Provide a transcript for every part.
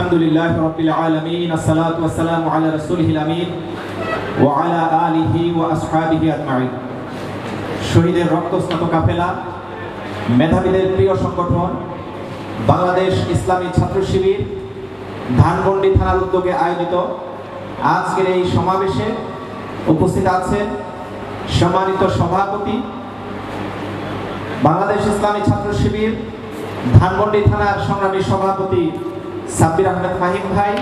আলহামদুলিল্লাহি রাব্বিল আলামিন আসসালাতু ওয়াসসালামু আলা রাসূলিল আমিন ওয়া আলা আলিহি ওয়া আসহাবিহি আজমাইন। শহীদের রক্তস্নাত কাফেলা, মেধাবীদের প্রিয় সংগঠন বাংলাদেশ ইসলামী ছাত্র শিবির ধানমন্ডি থানার উদ্যোগে আয়োজিত আজকের এই সমাবেশে উপস্থিত আছেন সম্মানিত সভাপতি বাংলাদেশ ইসলামী ছাত্র শিবির ধানমন্ডি থানার সংগ্রামী সভাপতি সাব্বির আহমেদ ফাহিম ভাই।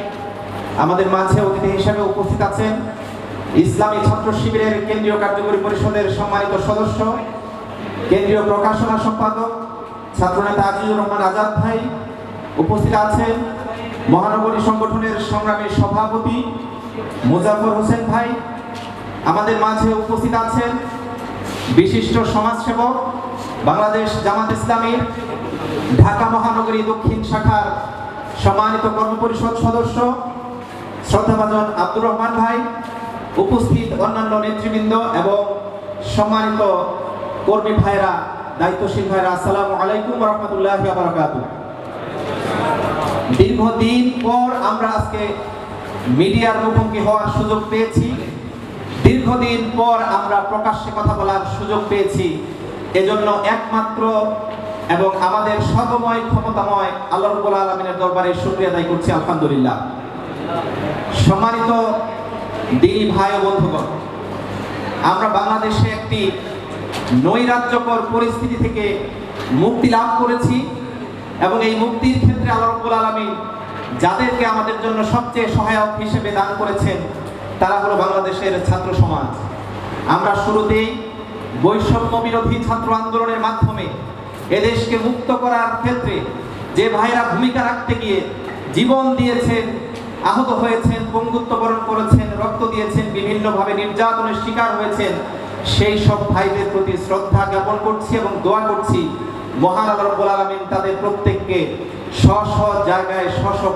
আমাদের মাঝে অতিথি হিসেবে উপস্থিত আছেন ইসলামী ছাত্র শিবিরের কেন্দ্রীয় কার্যকরী পরিষদের সম্মানিত সদস্য, কেন্দ্রীয় প্রকাশনা সম্পাদক ছাত্রনেতা আজিজুর রহমান আজাদ ভাই। উপস্থিত আছেন মহানগরী সংগঠনের সংগ্রামী সভাপতি মুজাফর হোসেন ভাই। আমাদের মাঝে উপস্থিত আছেন বিশিষ্ট সমাজসেবক বাংলাদেশ জামাত ইসলামীর ঢাকা মহানগরী দক্ষিণ শাখার সম্মানিত কর্মপরিষদ সদস্য শ্রদ্ধাভাজন আব্দুর রহমান ভাই। উপস্থিত অন্যান্য নেতৃবৃন্দ এবং সম্মানিত কর্মী ভাইরা, দায়িত্বশীল ভাইরা, আসসালামু আলাইকুম ওয়া রাহমাতুল্লাহি ওয়া বারাকাতুহু। দীর্ঘদিন পর আমরা আজকে মিডিয়ার মুখোমুখি হওয়ার সুযোগ পেয়েছি, দীর্ঘদিন পর আমরা প্রকাশ্যে কথা বলার সুযোগ পেয়েছি। এজন্য একমাত্র এবং আমাদের সর্বময় ক্ষমতাময় আল্লাহ রাব্বুল আলামিনের দরবারে শুকরিয়া আদায় করছি, আলহামদুলিল্লাহ। সম্মানিত দিনী ভাই ও বন্ধুগণ, আমরা বাংলাদেশে একটি নৈরাজ্যকর পরিস্থিতি থেকে মুক্তি লাভ করেছি এবং এই মুক্তির ক্ষেত্রে আল্লাহ রাব্বুল আলামিন যাদেরকে আমাদের জন্য সবচেয়ে সহায়ক হিসেবে দান করেছেন তারা হলো বাংলাদেশের ছাত্র সমাজ। আমরা শুরুতেই বৈষম্য বিরোধী ছাত্র আন্দোলনের মাধ্যমে এদেশকে মুক্ত করার ক্ষেত্রে যে ভাইরা ভূমিকা রাখতে গিয়ে জীবন দিয়েছেন, আহত হয়েছেন, পঙ্গুত্ব বরণ করেছেন, রক্ত দিয়েছেন, বিভিন্নভাবে নির্যাতনের শিকার হয়েছেন, সেই সব ভাইদের প্রতি শ্রদ্ধা জ্ঞাপন করছি এবং দোয়া করছি মহান আল্লাহ রাব্বুল আলামিন তাদের প্রত্যেককে স্ব জায়গায়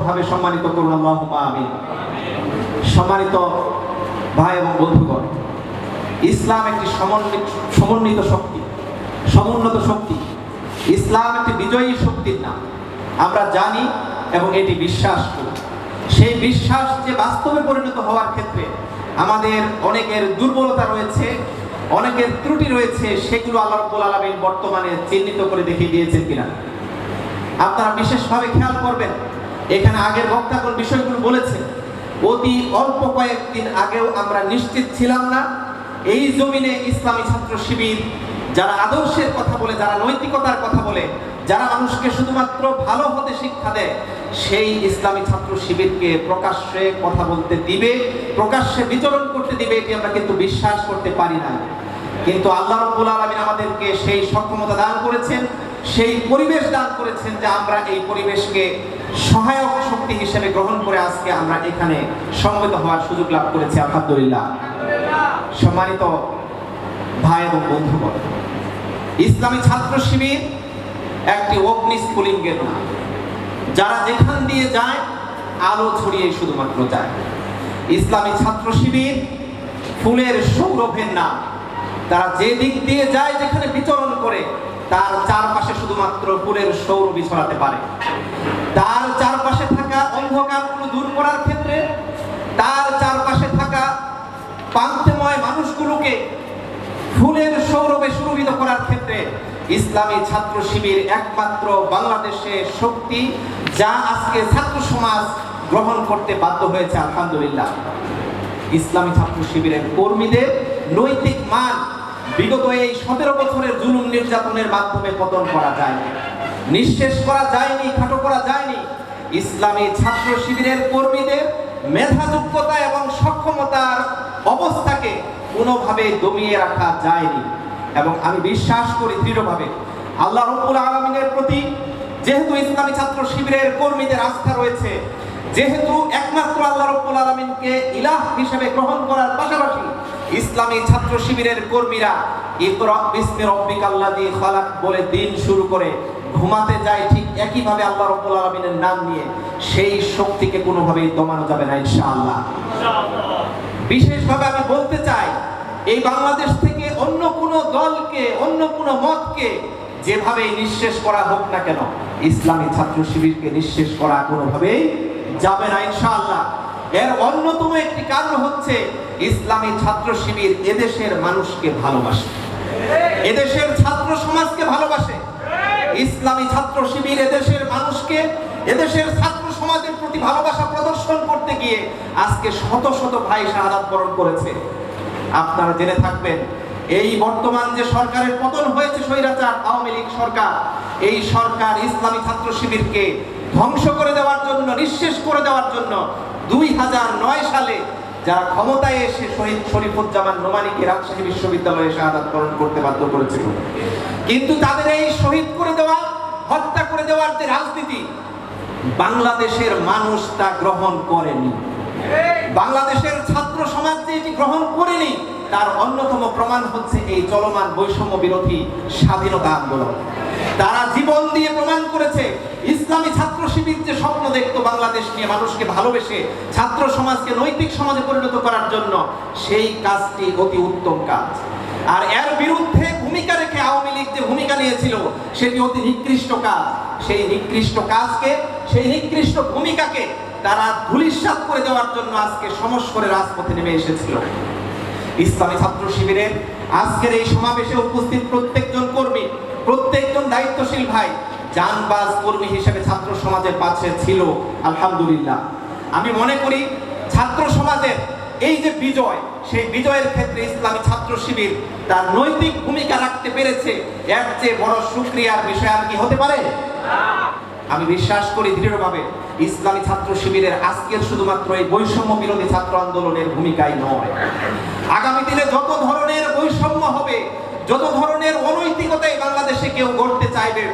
ভাবে সম্মানিত করুন, আল্লাহুম্মা আমিন। সম্মানিত ভাই এবং বন্ধুগণ, ইসলাম একটি সমন্বিত শক্তি, সমুন্নত শক্তি। ইসলাম একটি বিজয়ী শক্তির নাম আমরা জানি এবং এটি বিশ্বাস করি। সেই বিশ্বাস যে বাস্তবে পরিণত হওয়ার ক্ষেত্রে আমাদের অনেকের দুর্বলতা রয়েছে, অনেকের ত্রুটি রয়েছে, সেগুলো আল্লাহ রাব্বুল আলামিন বর্তমানে চিহ্নিত করে দেখিয়ে দিয়েছেন কিনা আপনারা বিশেষভাবে খেয়াল করবেন। এখানে আগের বক্তাগণ বিষয়গুলো বলেছেন। অতি অল্প কয়েকদিন আগেও আমরা নিশ্চিত ছিলাম না এই জমিনে ইসলামী ছাত্র শিবির যারা আদর্শের কথা বলে, যারা নৈতিকতার কথা বলে, যারা মানুষকে শুধুমাত্র ভালো হতে শিক্ষা দেয়, সেই ইসলামী ছাত্র শিবিরকে প্রকাশ্যে কথা বলতে দিবে, প্রকাশ্যে বিচরণ করতে দিবে, এটি আমরা কিন্তু বিশ্বাস করতে পারি না। কিন্তু আল্লাহ রাব্বুল আলামিন আমাদেরকে সেই সক্ষমতা দান করেছেন, সেই পরিবেশ দান করেছেন যে আমরা এই পরিবেশকে সহায়ক শক্তি হিসেবে গ্রহণ করে আজকে আমরা এখানে সমবেত হওয়ার সুযোগ লাভ করেছি, আলহামদুলিল্লাহ। সম্মানিত ভাই এবং বন্ধুগণ, ইসলামী ছাত্র শিবির একটি অগ্নি স্ফুলিঙ্গের নাম। যারা যেখান দিয়ে যায় আলো ছড়িয়ে শুধুমাত্র যায়। ইসলামী ছাত্র শিবির ফুলের সৌরভের নাম। তারা যে দিক দিয়ে যায়, যেখানে বিচরণ করে, তার চারপাশে শুধুমাত্র ফুলের সৌরভই ছড়াতে পারে। তার চারপাশে থাকা অন্ধকারগুলো দূর করার ক্ষেত্রে, তার চারপাশে থাকা পান্তেময় মানুষগুলোকে ফুলের সৌরভে সুরভিত করার ক্ষেত্রে ইসলামী ছাত্র শিবির একমাত্র বাংলাদেশের শক্তি, যা আজকে ছাত্র সমাজ গ্রহণ করতে বাধ্য হয়েছে, আলহামদুলিল্লাহ। ইসলামী ছাত্র শিবিরের কর্মীদের নৈতিক মান বিগত এই 17 বছরের জুলুম নির্যাতনের মাধ্যমে পতন করা যায়নি, নিঃশেষ করা যায়নি, খাটো করা যায়নি। ইসলামী ছাত্র শিবিরের কর্মীদের মেধা, যোগ্যতা এবং সক্ষমতার অবস্থাকে কোনোভাবে দমিয়ে রাখা যায়নি। এবং আমি বিশ্বাস করি দৃঢ়ভাবে আল্লাহ রাব্বুল আলামিনের প্রতি যেহেতু ইসলামী ছাত্র শিবিরের কর্মীদের আস্থা রয়েছে, যেহেতু একমাত্র আল্লাহ রাব্বুল আলামিনকে ইলাহ হিসেবে গ্রহণ করার পাশাপাশি ইসলামী ছাত্র শিবিরের কর্মীরা ইকরা বিসমি রাব্বিকাল্লাযী খালাক বলে দিন শুরু করে ঘুমাতে যায় ঠিক একইভাবে আল্লাহ রাব্বুল আলামিনের নাম নিয়ে, সেই শক্তিকে কোনোভাবেই দমানো যাবে না, ইনশাআল্লাহ। বিশেষভাবে আমি বলতে চাই, এই বাংলাদেশ থেকে অন্য কোনো দলকে, অন্য কোনো মতকে যেভাবে নিঃশেষ করা হোক না কেন, ইসলামী ছাত্র শিবিরকে নিঃশেষ করা কোনোভাবেই যাবে না ইনশাআল্লাহ। এর অন্যতম একটি কারণ হচ্ছে ইসলামী ছাত্র শিবির এদেশের মানুষকে ভালোবাসে, এদেশের ছাত্র সমাজকে ভালোবাসে। ইসলামী ছাত্র শিবির এদেশের মানুষকে, এদেশের ছাত্র সমাজের প্রতি ভালোবাসা প্রদর্শন করতে গিয়ে আজকে শত শত ভাই শাহাদাত বরণ করেছে। আপনারা জেনে থাকবেন, এই বর্তমান যে সরকারের পতন হয়েছে, স্বৈরাচার আওয়ামী লীগ সরকার, এই সরকার ইসলামী ছাত্র শিবিরকে ধ্বংস করে দেওয়ার জন্য, নিঃশেষ করে দেওয়ার জন্য 2009 সালে যারা ক্ষমতায় এসে শহীদ শরীফুজ্জামান নোমানীকে রাজশাহী বিশ্ববিদ্যালয়ে শাহাদাত বরণ করতে বাধ্য করেছিল। কিন্তু তাদের এই শহীদ করে দেওয়া, হত্যা করে দেওয়ার যে রাজনীতি, বাংলাদেশের মানুষ তা গ্রহণ করেনি। বাংলাদেশের ছাত্র সমাজ যে এটি গ্রহণ করেনি, তার অন্যতম প্রমাণ হচ্ছে এই চলমান বৈষম্য বিরোধী স্বাধীনতা আন্দোলন। তারা জীবন দিয়ে প্রমাণ করেছে ইসলামী ছাত্র শিবির যে স্বপ্ন দেখতো বাংলাদেশ নিয়ে, মানুষকে ভালোবেসে ছাত্র সমাজকে নৈতিক সমাজে পরিণত করার জন্য, সেই কাজটি অতি উত্তম কাজ। আর এর বিরুদ্ধে ভূমিকা রেখে আওয়ামী লীগ যে ভূমিকা নিয়েছিল, সেটি অতি নিকৃষ্ট কাজ। সেই নিকৃষ্ট কাজকে, সেই নিকৃষ্ট ভূমিকাকে তারা ধূলিসাৎ করে দেওয়ার জন্য আজকে সমস্বরে রাজপথে নেমে এসেছিল। ইসলামী ছাত্র শিবিরের আজকের এই সমাবেশে উপস্থিত প্রত্যেকজন কর্মী, প্রত্যেকজন দায়িত্বশীল ভাই জানবাজ কর্মী হিসেবে ছাত্র সমাজের পাশে ছিল, আলহামদুলিল্লাহ। আমি মনে করি ছাত্র সমাজের এই যে বিজয়, সেই বিজয়ের ক্ষেত্রে ইসলামী ছাত্র শিবির তার নৈতিক ভূমিকা রাখতে পেরেছে, এর চেয়ে বড় শুকরিয়ার বিষয় আর কি হতে পারে? আমি বিশ্বাস করি দৃঢ়ভাবে ইসলামী ছাত্র শিবিরের আজকের শুধুমাত্র এই বৈষম্য বিরোধী ছাত্র আন্দোলনের ভূমিকাই নয়, আগামী দিনে যত ধরনের বৈষম্য হবে, যত ধরনের অনৈতিকতায় বাংলাদেশে কেউ গড়তে চাইবে,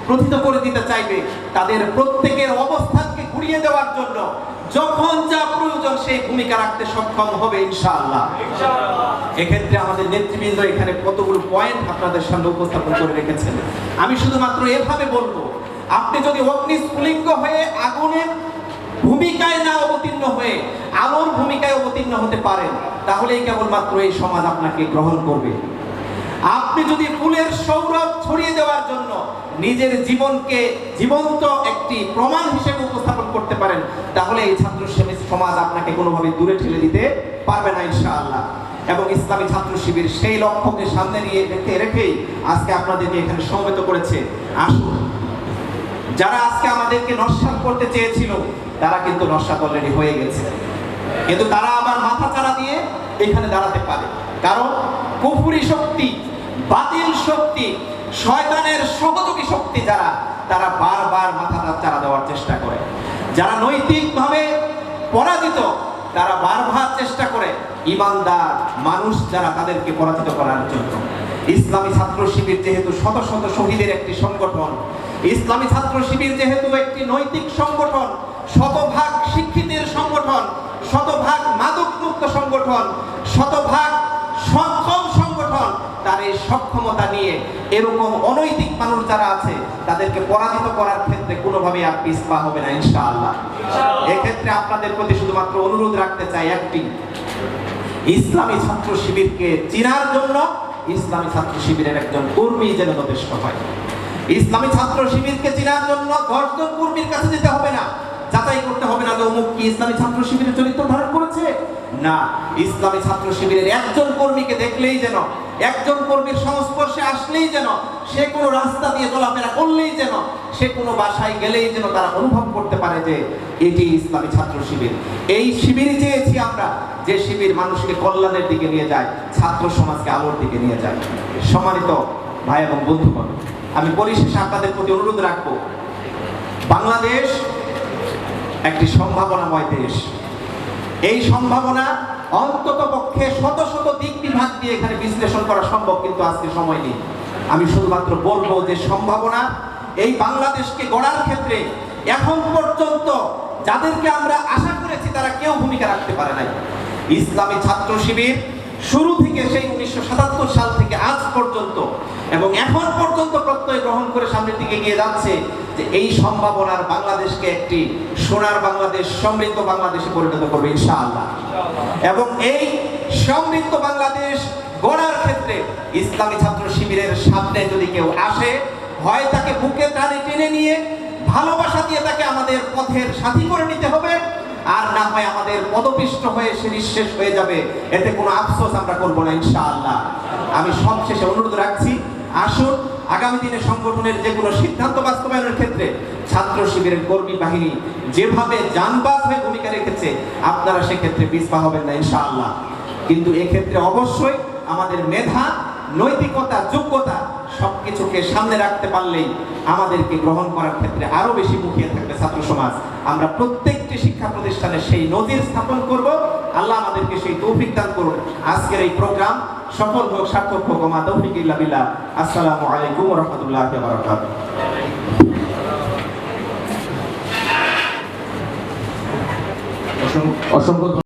প্রথিত করে দিতে চাইবে, তাদের প্রত্যেকের অবস্থানকে ঘুরিয়ে দেওয়ার জন্য যখন যা প্রয়োজন সেই ভূমিকা রাখতে সক্ষম হবে ইনশাআল্লাহ। এক্ষেত্রে আমাদের নেতৃবৃন্দ এখানে কতগুলো পয়েন্ট আপনাদের সামনে উপস্থাপন করে রেখেছেন। আমি শুধুমাত্র এভাবে বলবো, আপনি যদি অগ্নিস্ফুলিঙ্গ হয়ে আগুনের ভূমিকায় না অবতীর্ণ হয়ে আলোর ভূমিকায় অবতীর্ণ হতে পারেন, তাহলেই কেবলমাত্র এই সমাজ আপনাকে গ্রহণ করবে। আপনি যদি ফুলের সৌরভ ছড়িয়ে দেওয়ার জন্য নিজের জীবনকে জীবন্ত একটি প্রমাণ হিসেবে উপস্থাপন করতে পারেন, তাহলে এই ছাত্র সমাজ আপনাকে কোনোভাবে দূরে ঠেলে দিতে পারবে না ইনশাআল্লাহ। এবং ইসলামী ছাত্র শিবির সেই লক্ষ্যকে সামনে নিয়ে রেখেই আজকে আপনাদেরকে এখানে সমবেত করেছে। আসুন, যারা আজকে আমাদেরকে নস্যাৎ করতে চেয়েছিল, তারা কিন্তু নস্যাৎ অলরেডি হয়ে গেছে, কিন্তু তারা আবার মাথা চাড়া দিয়ে এখানে দাঁড়াতে পারে। কারণ কুফরি শক্তি, বাতিল শক্তি, শয়তানের সহযোগী শক্তি যারা, তারা বারবার মাথা চাড়া দেওয়ার চেষ্টা করে। যারা নৈতিকভাবে পরাজিত, তারা বারবার চেষ্টা করে ইমানদার মানুষ যারা, তাদেরকে পরাজিত করার জন্য। ইসলামী ছাত্র শিবির যেহেতু শত শত শহীদের একটি সংগঠন, ইসলামী ছাত্র শিবির যেহেতু একটি নৈতিক সংগঠন, শতভাগ শিক্ষিতের সংগঠন, শতভাগ মাদক মুক্ত সংগঠন, শতভাগ সক্ষম সংগঠন, তার এই সক্ষমতা নিয়ে এরকম অনৈতিক মানুষ যারা আছে, তাদেরকে পরাজিত করার ক্ষেত্রে কোনোভাবেই আর পিছপা হবে না ইনশাআল্লাহ। এক্ষেত্রে আপনাদের প্রতি শুধুমাত্র অনুরোধ রাখতে চাই একটি, ইসলামী ছাত্র শিবিরকে চেনার জন্য ইসলামী ছাত্র শিবিরের একজন কর্মী যেন যথেষ্ট হয়। ইসলামী ছাত্র শিবিরকে চেনার জন্য 10 জন কর্মীর কাছে যেতে হবে না, যাচাই করতে হবে না যে অমুক কি ইসলামী ছাত্র শিবিরের চরিত্র ধারণ করেছে। না, ইসলামী ছাত্র শিবিরের একজন কর্মীকে দেখলেই যেন, একজন কর্মীর সংস্পর্শে আসলেই যেন, সে কোনো রাস্তা দিয়ে চলাফেরা করলেই যেন, সে কোনো বাসায় গেলেই যেন তারা অনুভব করতে পারে যে এটি ইসলামী ছাত্র শিবির। এই শিবির চেয়েছি আমরা, যে শিবির মানুষকে কল্যাণের দিকে নিয়ে যায়, ছাত্র সমাজকে আলোর দিকে নিয়ে যায়। সম্মানিত ভাই এবং বন্ধুগণ, আমি পরিশেষে আপনাদের প্রতি অনুরোধ রাখবো, বাংলাদেশ একটি সম্ভাবনাময় দেশ। এই সম্ভাবনা অন্তত পক্ষে শত শত দিক বিভাগ দিয়ে এখানে বিশ্লেষণ করা সম্ভব, কিন্তু আজকে সময় নেই। আমি শুধুমাত্র বলবো যে সম্ভাবনা এই বাংলাদেশকে গড়ার ক্ষেত্রে এখন পর্যন্ত যাদেরকে আমরা আশা করেছি, তারা কেউ ভূমিকা রাখতে পারে নাই। ইসলামী ছাত্র শিবির শুরু থেকে, সেই 1977 সাল থেকে আজ পর্যন্ত এবং এখন পর্যন্ত প্রত্যয় গ্রহণ করে সামনের দিকে এগিয়ে যাচ্ছে যে এই সম্ভাবনার বাংলাদেশকে একটি সোনার বাংলাদেশ, সমৃদ্ধ বাংলাদেশে পরিণত করবে ইনশাআল্লাহ। এবং এই সমৃদ্ধ বাংলাদেশ গড়ার ক্ষেত্রে ইসলামী ছাত্র শিবিরের সামনে যদি কেউ আসে, হয় তাকে বুকে টানে টেনে নিয়ে ভালোবাসা দিয়ে তাকে আমাদের পথের সাথী করে নিতে হবে, আর না হয় আমাদের পদপিষ্ট হয়ে সে নিঃশেষ হয়ে যাবে, এতে কোনো আফসোস আমরা করবো না ইনশাআল্লাহ। আমি সবশেষে অনুরোধ রাখছি, আসুন আগামী দিনে সংগঠনের যে কোনো সিদ্ধান্ত বাস্তবায়নের ক্ষেত্রে ছাত্র শিবিরের কর্মী বাহিনী যেভাবে জানবাজ হয়ে ভূমিকা রেখেছে, আপনারা সেক্ষেত্রে পিছপা হবেন না ইনশাআল্লাহ। কিন্তু এক্ষেত্রে অবশ্যই আমাদের মেধা, নৈতিকতা, যোগ্যতা সবকিছুকে সামনে রাখতে পারলেই আমাদেরকে গ্রহণ করার ক্ষেত্রে আরো বেশি মুখিয়ে থাকবে ছাত্র সমাজ। আমরা প্রত্যেকটি শিক্ষা প্রতিষ্ঠানে সেই নজির স্থাপন করব। আল্লাহ আমাদেরকে সেই তৌফিক দান করুন। আজকের এই প্রোগ্রাম সফল হোক, সার্থক হোক। ওমা তৌফিক ইল্লা বিল্লাহ। আসসালামু আলাইকুম ওয়া রাহমাতুল্লাহি ওয়া বারাকাতুহু। অসংখ্য